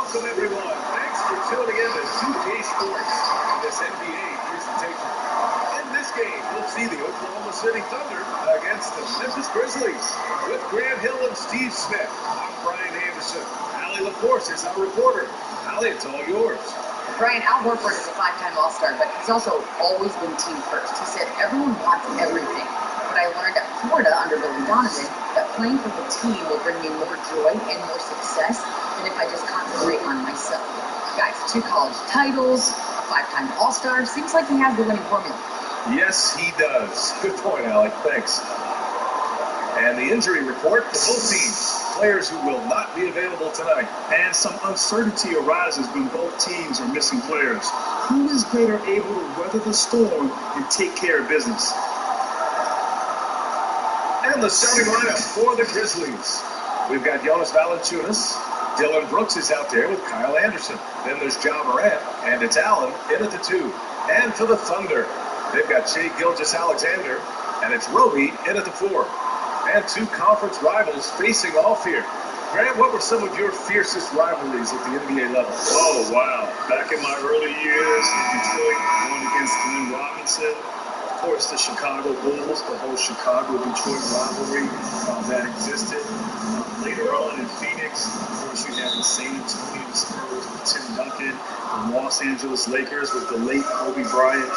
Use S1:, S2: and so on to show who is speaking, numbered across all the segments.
S1: Welcome everyone. Thanks for tuning in to 2K Sports in this NBA presentation. In this game, we'll see the Oklahoma City Thunder against the Memphis Grizzlies with Grant Hill and Steve Smith. I'm Brian Anderson. Allie LaForce is our reporter. Allie, it's all yours.
S2: Brian, Al Horford is a five-time All-Star, but he's also always been team first. He said everyone wants everything. But I learned at Florida under Billy Donovan that playing for the team will bring me more joy and more success than if I just concentrate on myself. Guys, 2 college titles, a 5-time All-Star. Seems like he has the winning formula.
S1: Yes, he does. Good point, Alec. Thanks. And the injury report for both teams. Players who will not be available tonight.
S3: And some uncertainty arises when both teams are missing players. Who is better able to weather the storm and take care of business?
S1: And the starting lineup for the Grizzlies. We've got Jonas Valanciunas. Dylan Brooks is out there with Kyle Anderson. Then there's Ja Morant, and it's Allen in at the 2. And for the Thunder, they've got Shai Gilgeous-Alexander, and it's Roby in at the 4. And 2 conference rivals facing off here. Grant, what were some of your fiercest rivalries at the NBA level?
S3: Oh, wow. Back in my early years in Detroit, going against Glenn Robinson. Of course, the Chicago Bulls, the whole Chicago-Detroit rivalry that existed. Later on in Phoenix, of course, you had the San Antonio Spurs with Tim Duncan, the Los Angeles Lakers with the late Kobe Bryant.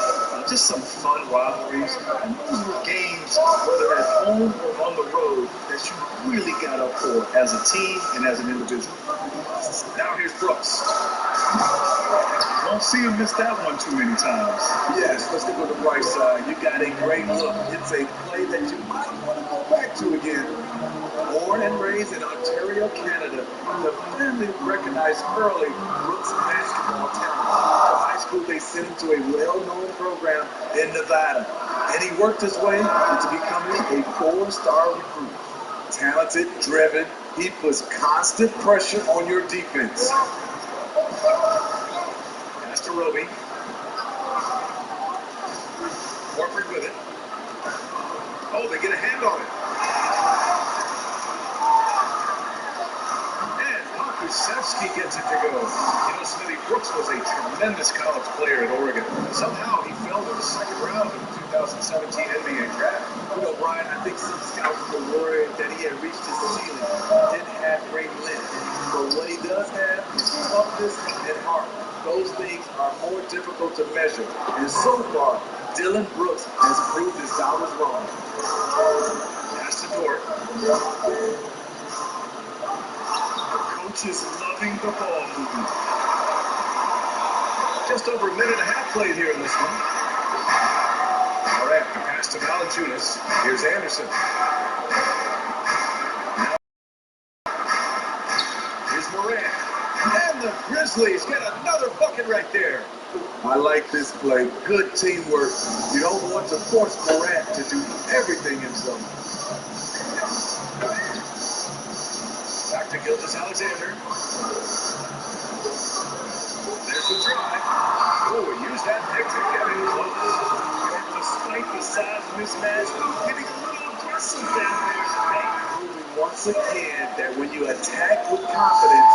S3: Just some fun rivalries. And those were games, whether at home or on the road, that you really got up for as a team and as an individual.
S1: Now here's Brooks.
S3: Don't see him miss that one too many times.
S4: Yes, let's stick with the right side. You got a great look. It's a play that you might want to go back to again. Born and raised in Ontario, Canada, the family recognized early Brooks' basketball talent. To high school, they sent him to a well-known program in Nevada, and he worked his way into becoming a 4-star recruit. Talented, driven, he puts constant pressure on your defense.
S1: Pass to Roby. Horford with it. Oh, they get a hand on it. Kusevsky gets it to go. You know, Smitty, Brooks was a tremendous college player at Oregon. Somehow he fell to the second round of the 2017 NBA draft.
S4: You know, Brian, I think some scouts were worried that he had reached his ceiling. Didn't have great length. But what he does have is toughness and heart. Those things are more difficult to measure. And so far, Dylan Brooks has proved his doubters wrong.
S1: Pass to Dort.
S3: Is loving the ball movement.
S1: Just over a minute and a half played here in this one. All right, the pass to Valanciunas. Here's Anderson. Here's Morant. And the Grizzlies get another bucket right there.
S4: I like this play. Good teamwork. You don't want to force Morant to do everything himself.
S1: Back to Gilgeous-Alexander. There's the drive. Oh, he used that pick to get it close.
S3: And despite the size mismatch, getting a little aggressive down there today.
S4: Proving once again that when you attack with confidence,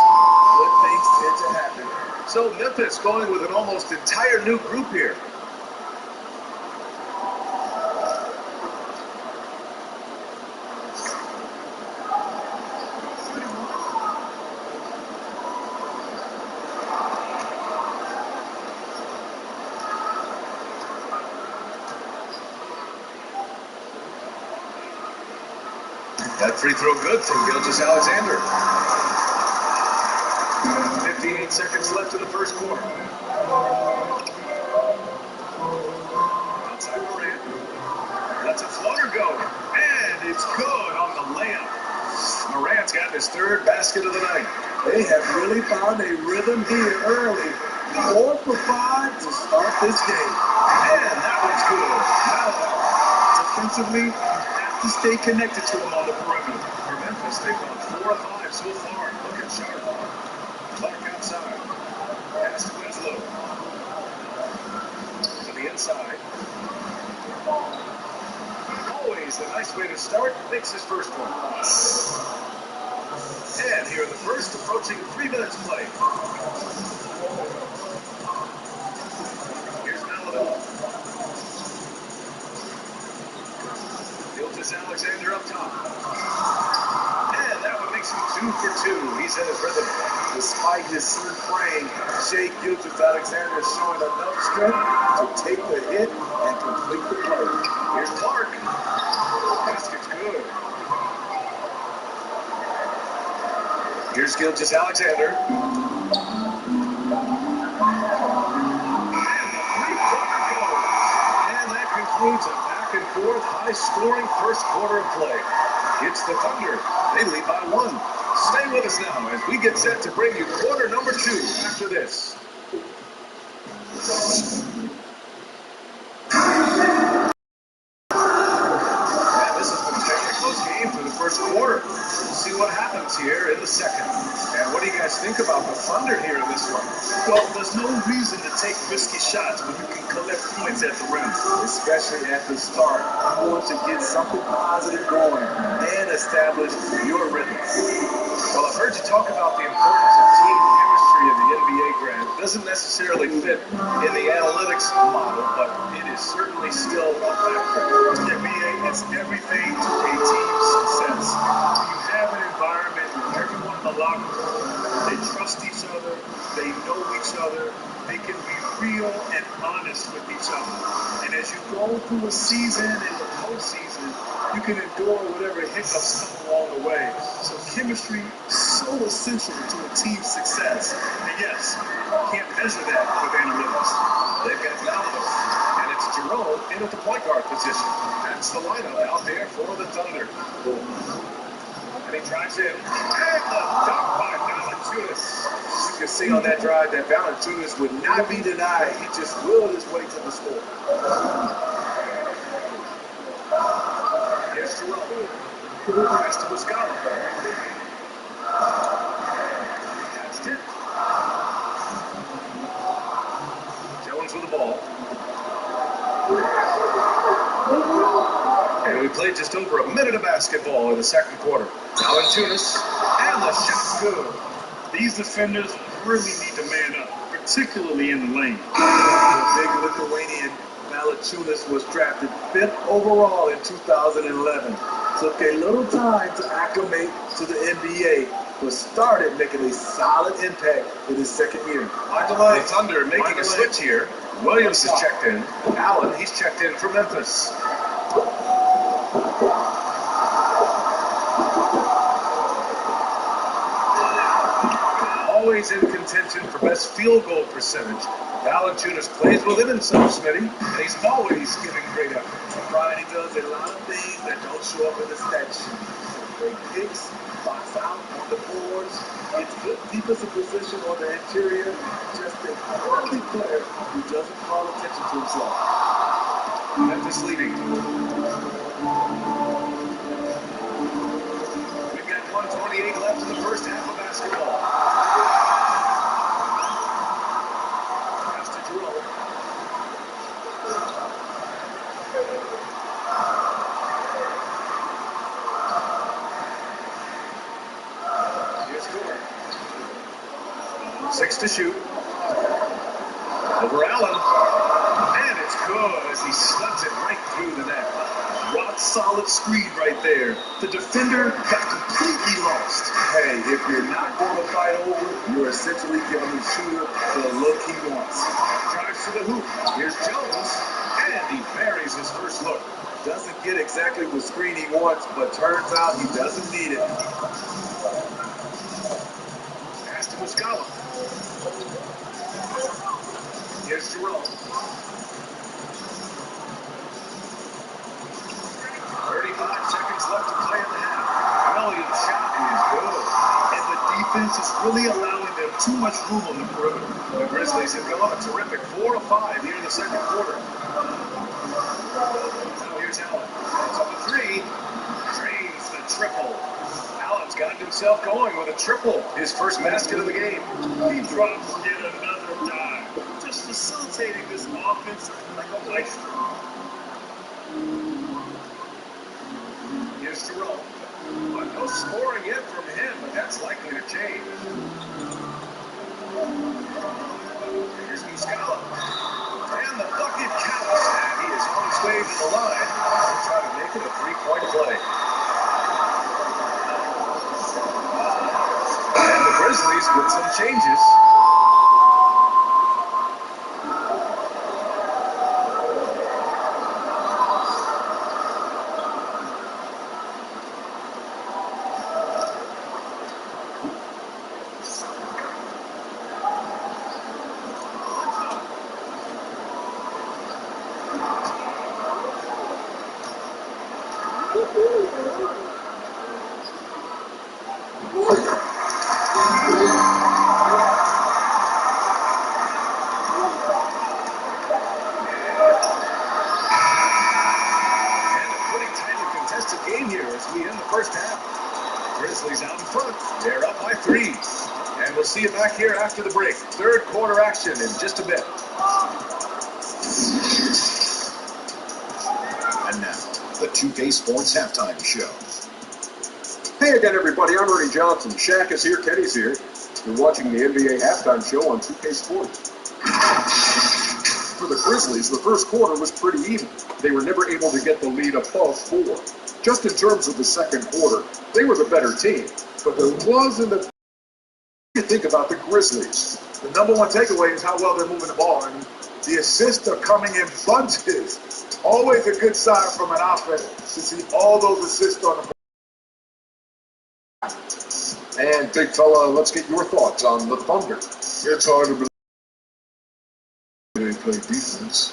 S4: good things tend to happen.
S1: So Memphis going with an almost entire new group here. That free throw good from Gilgeous-Alexander. 58 seconds left in the first quarter. Outside Morant. lets a floater go. And it's good on the layup. Morant's got his third basket of the night.
S4: They have really found a rhythm here early. 4 for 5 to start this game.
S1: And that one's good.
S3: Defensively, you have to stay connected to him on the perimeter.
S1: For Memphis, they've gone 4 of 5 so far. Looking sharp. Clark outside. Pass to Winslow. To the inside. Always a nice way to start. Makes his first one. And here in the first, approaching 3 minutes play. Here's Maladon. Alexander up top. And that one makes him 2 for 2. He's in his rhythm.
S4: Despite his slim frame, Shai Gilgeous-Alexander is showing enough strength to take the hit and complete the play.
S1: Here's Clark. Basket's good. Here's Gilgeous-Alexander. And the three-pointer goes. And that concludes a back-and-forth, high-scoring first quarter of play. It's the Thunder. They lead by 1. Stay with us now as we get set to bring you quarter number 2 after this. And this has been a very close game for the first quarter. We'll see what happens here in the second. And what do you guys think about the Thunder here in this one?
S3: Well, there's no reason to take risky shots when you can collect points at the rim.
S4: Especially at the start. You want to get something positive going and establish your rhythm.
S1: Well, I've heard you talk about the importance of team chemistry in the NBA, Grant. It doesn't necessarily fit in the analytics model, but it is certainly still a factor.
S3: The NBA is everything to a team's success. You have an environment where everyone in the locker room, they trust each other, they know each other, they can be real and honest with each other. And as you go through a season and the postseason, you can endure whatever hiccups come along the way. So chemistry is so essential to a team's success. And yes, you can't measure that with analytics.
S1: They've got Maladon, and it's Jerome in at the point guard position. That's the lineup out there for the Thunder. And he drives in. And the dunk by Valanciunas.
S4: You can see on that drive that Valanciunas would not be denied. He just willed his way to the score.
S1: Here's Jerome. Pass to Muscala. That's it. Jones with the ball. And we played just over a minute of basketball in the second quarter. Valanciunas, and the shot's good.
S3: These defenders really need to man up, particularly in the lane.
S4: The big Lithuanian Valanciunas was drafted 5th overall in 2011. Took a little time to acclimate to the NBA, but started making a solid impact in his second year.
S1: The Thunder making a switch here. Williams is checked in. Allen, he's checked in for Memphis. Always in contention for best field goal percentage. Valanciunas plays with him in some, Smitty, and he's always giving great effort.
S4: Brian, he does a lot of things that don't show up in the stat sheet. Great picks, box out on the boards, gets good defensive position on the interior. Just a quality player who doesn't call attention to himself.
S1: Memphis leading. We've got 1:28 left in the first half of basketball. Pass to Jerome. Here's Gordon. 6 to shoot. Over Allen. And it's good as he slugs it right through the net.
S3: Rock solid screen right there. The defender got completely lost.
S4: Hey, if you're not going to fight over, you're essentially giving the shooter the look he wants.
S1: Drives to the hoop. Here's Jones. And he buries his first look.
S4: Doesn't get exactly the screen he wants, but turns out he doesn't need it.
S1: Pass to Muscala. Here's Jerome. seconds left to play in the half. Brilliant shot is good.
S3: And the defense is really allowing them too much room on the perimeter.
S1: The Grizzlies have gone a terrific 4 of 5 here in the second quarter. Now here's Allen. It's on the three. Drains the triple. Allen's gotten himself going with a triple. His first basket of the game.
S3: He drops yet another dive. Just facilitating this offense like a maestro.
S1: Here's Jerome. But no scoring yet from him, but that's likely to change. Here's Muscala. And the bucket counts. And he is on his way to the line. He'll try to make it a three-point play. And the Grizzlies with some changes. Grizzlies out in front. They're up by 3. And we'll see you back here after the break. Third quarter action in just a bit. And now, the 2K Sports Halftime Show.
S5: Hey again, everybody. I'm Ernie Johnson. Shaq is here. Kenny's here. You're watching the NBA Halftime Show on 2K Sports. For the Grizzlies, the first quarter was pretty even. They were never able to get the lead above 4. Just in terms of the second quarter, they were the better team. But there wasn't a... What do you think about the Grizzlies?
S4: The number one takeaway is how well they're moving the ball. And the assists are coming in bunches. Always a good sign from an offense to see all those assists on the ball.
S5: And, big fella, let's get your thoughts on the Thunder.
S6: It's hard to believe they play defense.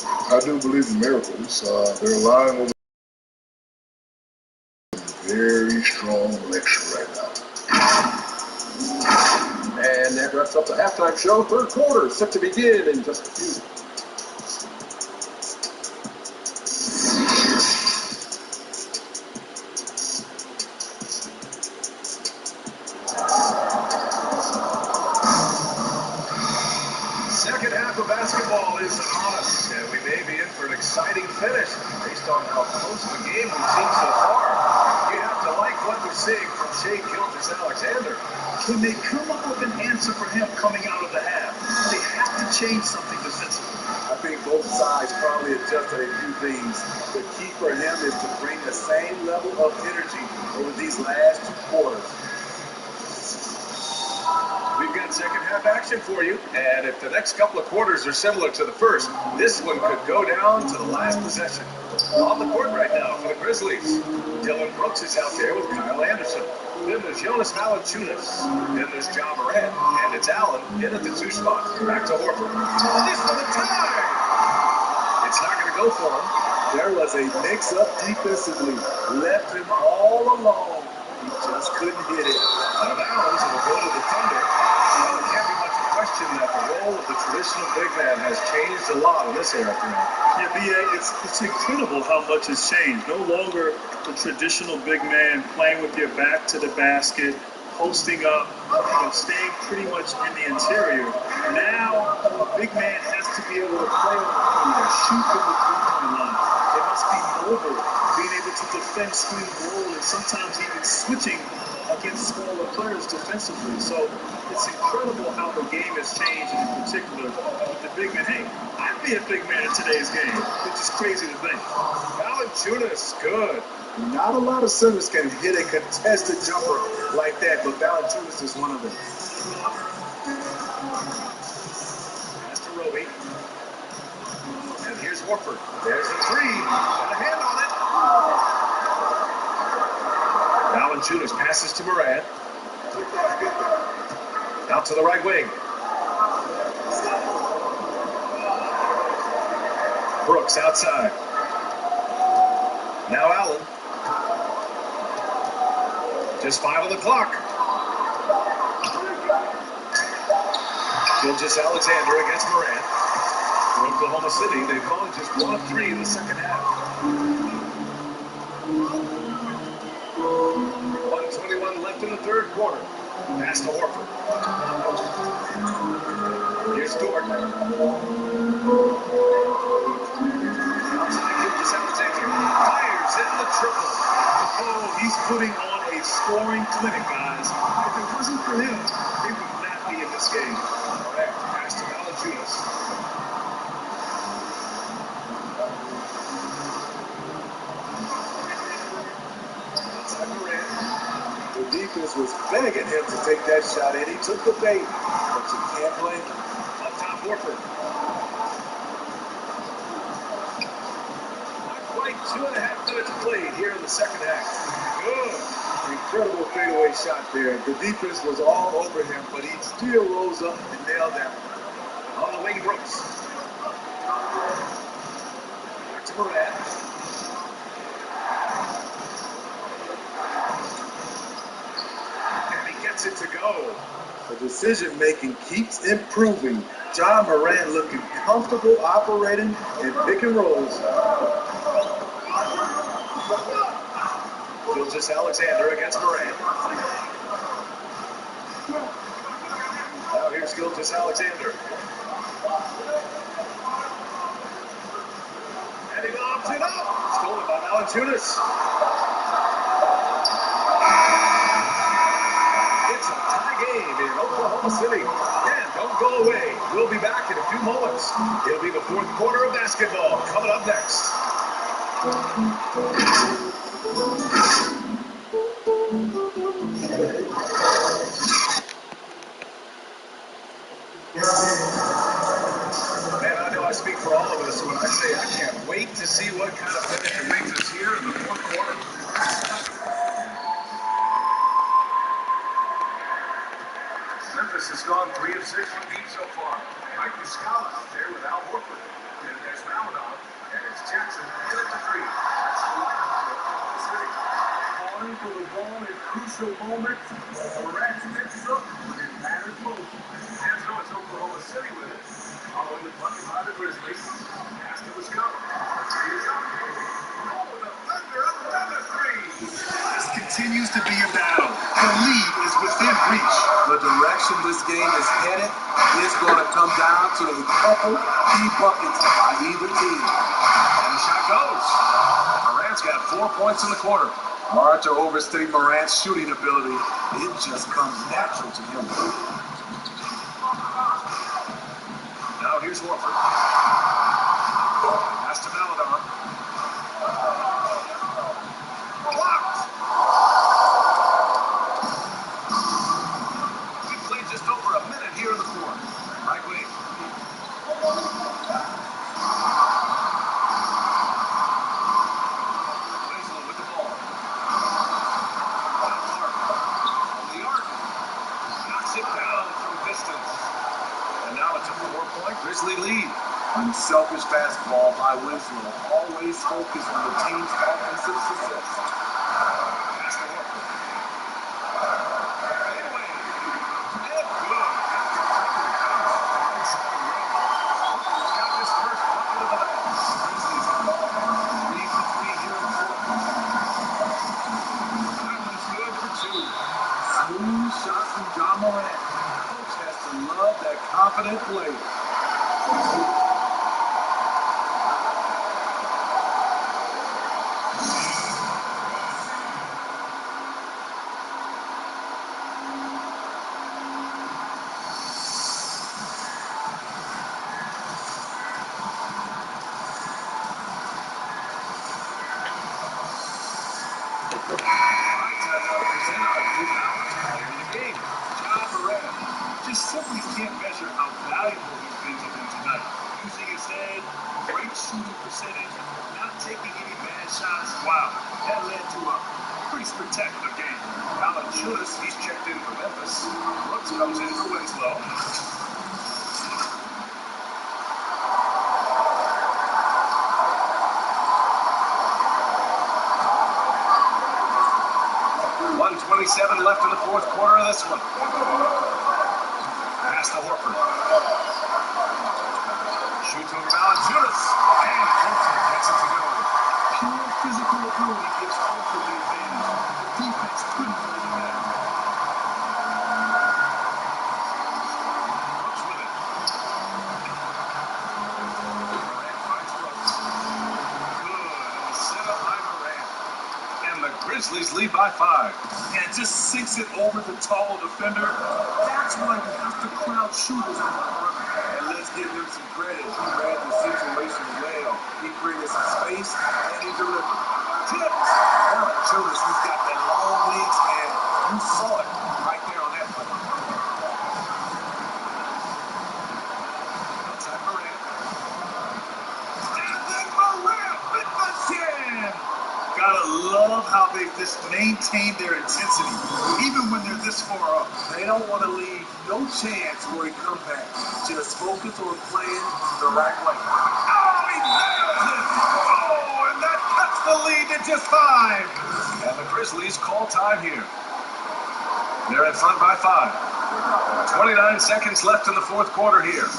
S6: I do believe in miracles. They're relying on very strong election right now.
S5: And that wraps up the halftime show. Third quarter set to begin in just a few.
S1: Second half of basketball is upon us, and we may be in for an exciting finish based on how close the game we've seen so far. You have to like what we're seeing from Shai Gilgeous-Alexander.
S3: Can they come up with an answer for him coming out of the half? They have to change something defensively.
S4: I think both sides probably adjusted a few things. The key for him is to bring the same level of energy over these last 2 quarters.
S1: We've got second half action for you, and if the next couple of quarters are similar to the first, this one could go down to the last possession. On the court right now for the Grizzlies, Dillon Brooks is out there with Kyle Anderson. Then there's Jonas Valanciunas. Then there's Ja Morant, and it's Allen in at the 2 spot. Back to Horford. This for the tie! It's not going to go for him.
S4: There was a mix-up defensively. Left him all alone. He just couldn't hit it.
S1: Out of bounds, and will go to the Thunder. Well, there can't be much question that the role of the traditional big man has changed a lot in this era.
S3: Yeah, B.A., it's incredible how much has changed. No longer the traditional big man playing with your back to the basket, posting up, staying pretty much in the interior. Now, a big man has to be able to play on the perimeter, shoot from the three-point line. They must be mobile, being able to defend, screen, roll, and sometimes even switching against smaller players defensively. So it's incredible how the game has changed, and in particular with the big man. Hey, I'd be a big man in today's game, which is crazy to think.
S1: Valanciunas, good.
S4: Not a lot of centers can hit a contested jumper like that, but Valanciunas is one of them.
S1: Pass to Roby. And here's Horford. There's a 3. Got a hand on it. Valanciunas passes to Morant. Out to the right wing. Brooks outside. Now Allen. Just 5 on the clock. Gilgeous Alexander against Morant. For Oklahoma City, they've gone just 1 of 3 in the second half. 1:21 left in the third quarter. Pass to Horford. Here's Gordon. Outside Gilgeous Alexander. Fires in the triple. Oh, he's putting on a scoring clinic, guys. If it wasn't for him, they would not be in this game. All right, pass to Valanciunas. Outside Morant.
S4: The defense was begging him to take that shot, and he took the bait. But you can't blame him.
S1: Up top, Horford. Not quite 2.5 minutes played here in the second half. Good.
S4: Incredible fadeaway shot there. The defense was all over him, but he still rose up and nailed that one.
S1: On the wing, Brooks. Back to Morant. And he gets it to go.
S4: The decision-making keeps improving. Ja Morant looking comfortable operating in pick and rolls.
S1: Gilgeous Alexander against Morant. Now here's Gilgeous Alexander. And he lobs it up. Stolen by Valanciunas. It's a tie game in Oklahoma City. And don't go away. We'll be back in a few moments. It'll be the fourth quarter of basketball coming up next. Man, I know I speak for all of us when I say I can't wait to see what kind of finish it makes us here in the fourth quarter. Memphis has gone 3 of 6 from deep so far. Mike Muscala out there with Al Horford. And there's Ramadan, and it's Jackson in at the 3. That's the line for Oklahoma City.
S3: Calling for the ball in crucial moments. Morant picks up when it matters most.
S1: And so it's Oklahoma City with it. Following the bucket by the Grizzlies. Pass to Muscala. He's up. Oh, the Thunder up another 3. This continues to be a battle. The lead is within reach.
S4: The direction this game is headed is going to come down to a couple key buckets by either team.
S1: And the shot goes. Morant's got 4 points in the quarter.
S4: Hard to overstate Morant's shooting ability. It just comes natural to him.
S1: Now here's Horford. Pass to Maladon. Blocked. We played just over a minute here in the fourth. Right wing. Winslow with the ball. Clark on the arc. Knocks it down from distance. And now it's a 4-point Grizzly lead.
S4: Unselfish basketball by Winslow. Always focused on the team's offensive success.
S1: Pass to Horford. Fade away. And good. Horford's got his first bucket of the night. Grizzlies have gone 3 for 3 here in the fourth. That one's good for 2.
S4: Smooth shot from Ja Morant. Coach has to love that confident play.
S1: Just simply can't measure how valuable he's been to them tonight. Using his head, great shooting percentage, not taking any bad shots. Wow, that led to a pretty spectacular game. Valanciunas, he's checked in for Memphis. Brooks comes in for Winslow. 1:27 left in the fourth quarter of this one. Pass to Horford. Shoots over Valanciunas. And Horford gets it to go.
S3: Pure physical ability gives Horford the advantage. The defense couldn't hold him back.
S1: Brooks with it. Durant finds Brooks. Good. And the setup by Durant. And the Grizzlies lead by 5.
S3: And just sinks it over the tall defender. That's why you have to crowd shooters on the perimeter. And let's give him some credit. He read the situation well. He created some space and he delivered. Tips. Valanciunas, who's got that long wingspan. You saw it right there on that play.
S1: Outside Durant. Stephen Durant with the 10.
S3: Gotta love how they just maintain their intensity, even when they're this far up. They don't want to leave no chance for a comeback. Just focus on playing the right way.
S1: Oh, he nails it! Oh, and that cuts the lead to just 5. And the Grizzlies call time here. They're in front by 5. 29 seconds left in the fourth quarter here.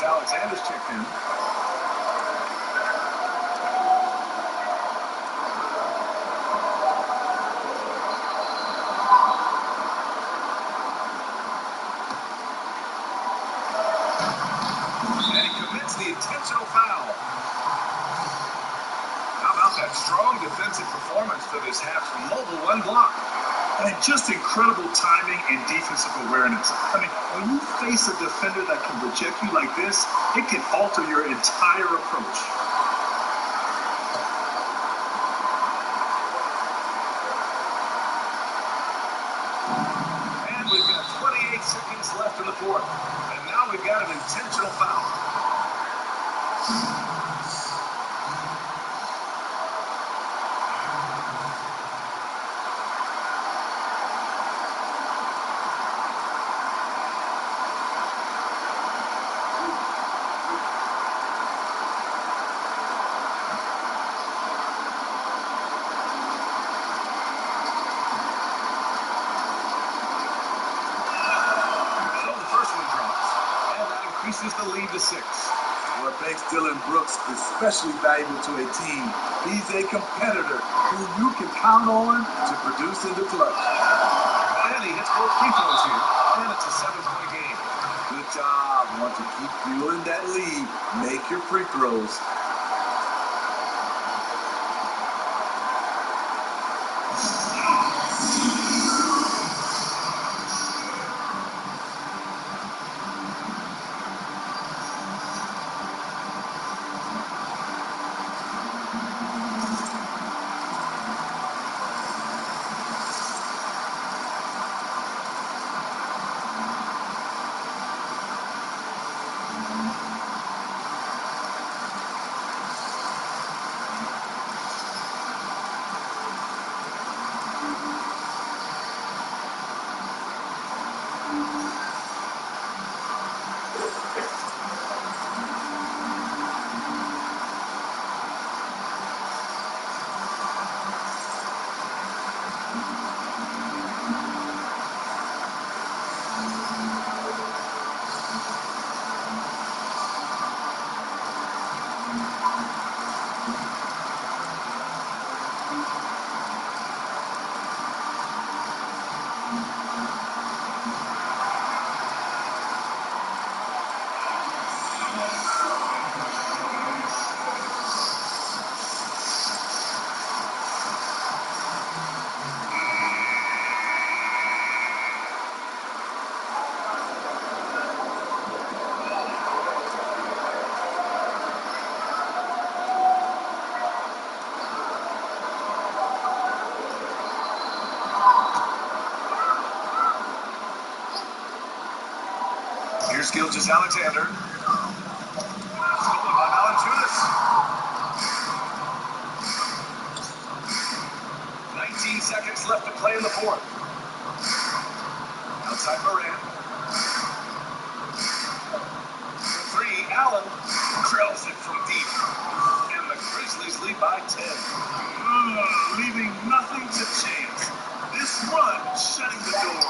S1: Alexander's checked in. And he commits the intentional foul. How about that strong defensive performance for this half from Mobile? One block.
S3: And just incredible timing and defensive awareness. I mean, when you face a defender that can reject you like this, it can alter your entire approach.
S1: And we've got 28 seconds left in the fourth. And now we've got an intentional foul. Increases the lead to 6.
S3: What makes Dillon Brooks especially valuable to a team, he's a competitor who you can count on to produce in the clutch.
S1: And he hits both free throws here, and it's a 7-point game.
S3: Good job. Want to keep fueling that lead. Make your free throws.
S1: Gilgeous-Alexander. Stolen by Valanciunas. 19 seconds left to play in the fourth. Outside Moran. For three, Allen drills it from deep. And the Grizzlies lead by 10.
S3: Leaving nothing to chance. This run shutting the door.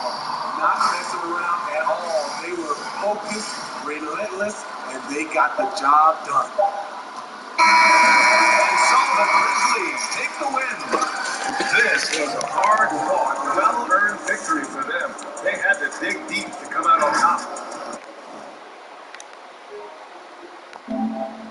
S4: Not messing around at all. They were focused, relentless, and they got the job done.
S1: And so the Grizzlies take the win. This was a hard-fought, well